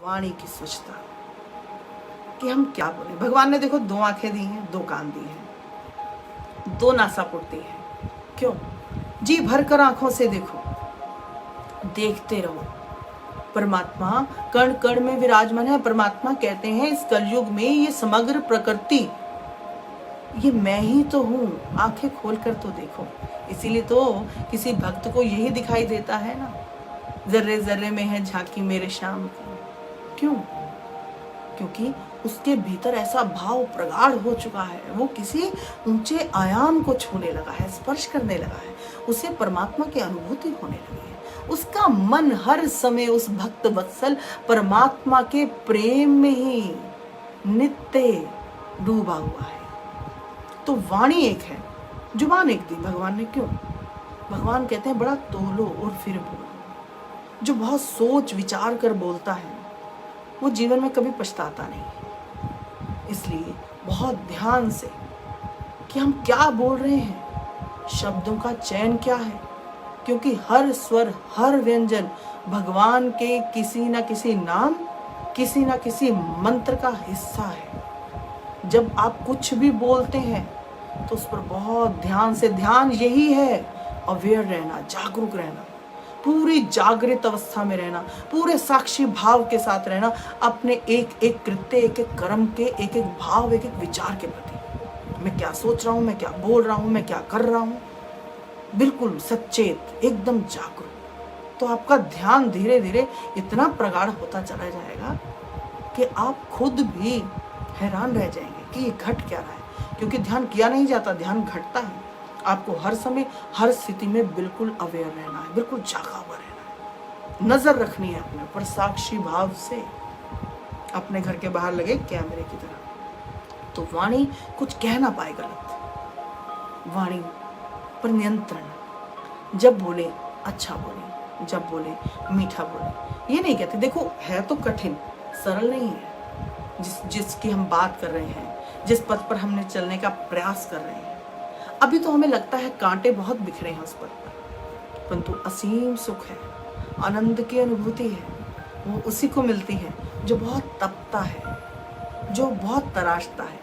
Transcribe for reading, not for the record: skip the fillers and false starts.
वाणी की स्वच्छता कि हम क्या बोले। भगवान ने देखो 2 आंखें दी हैं, 2 कान दिए हैं, 2 नासापुट दी हैं। क्यों? जी भर कर आंखों से देखो, देखते रहो। परमात्मा कण कण में विराजमान है। परमात्मा कहते हैं इस कलयुग में ये समग्र प्रकृति ये मैं ही तो हूँ, आंखें खोल कर तो देखो। इसीलिए तो किसी भक्त को यही दिखाई देता है ना, जर्रे जर्रे में है झांकी मेरे श्याम की। क्यों? क्योंकि उसके भीतर ऐसा भाव प्रगाढ़ हो चुका है, वो किसी ऊंचे आयाम को छूने लगा है, स्पर्श करने लगा है, उसे परमात्मा की अनुभूति होने लगी है। उसका मन हर समय उस भक्त वत्सल परमात्मा के प्रेम में ही नित्य डूबा हुआ है। तो वाणी एक है, जुबान एक दी भगवान ने। क्यों? भगवान कहते हैं बड़ा तोलो और फिर बोलो। जो बहुत सोच विचार कर बोलता है वो जीवन में कभी पछताता नहीं। इसलिए बहुत ध्यान से कि हम क्या बोल रहे हैं, शब्दों का चयन क्या है, क्योंकि हर स्वर हर व्यंजन भगवान के किसी न किसी नाम किसी न किसी मंत्र का हिस्सा है। जब आप कुछ भी बोलते हैं तो उस पर बहुत ध्यान से, ध्यान यही है अवेयर रहना, जागरूक रहना, पूरी जागृत अवस्था में रहना, पूरे साक्षी भाव के साथ रहना, अपने एक एक कृत्य, एक एक कर्म के, एक एक भाव, एक एक विचार के प्रति। मैं क्या सोच रहा हूँ, मैं क्या बोल रहा हूँ, मैं क्या कर रहा हूँ, बिल्कुल सचेत, एकदम जागरूक। तो आपका ध्यान धीरे धीरे इतना प्रगाढ़ होता चला जाएगा कि आप खुद भी हैरान रह जाएंगे कि ये घट क्या रहा है। क्योंकि ध्यान किया नहीं जाता, ध्यान घटता है। आपको हर समय हर स्थिति में बिल्कुल अवेयर रहना है, बिल्कुल जागा हुआ रहना है, नजर रखनी है अपने ऊपर, साक्षी भाव से अपने घर के बाहर लगे कैमरे की तरह। तो वाणी कुछ कह ना पाए गलत, वाणी पर नियंत्रण। जब बोले अच्छा बोले, जब बोले मीठा बोले। ये नहीं कहते, देखो है तो कठिन, सरल नहीं है। जिसकी हम बात कर रहे हैं, जिस पथ पर हमने चलने का प्रयास कर रहे हैं, अभी तो हमें लगता है कांटे बहुत बिखरे हैं उस पथ पर, परंतु असीम सुख है, आनंद की अनुभूति है, वो उसी को मिलती है जो बहुत तपता है, जो बहुत तराशता है,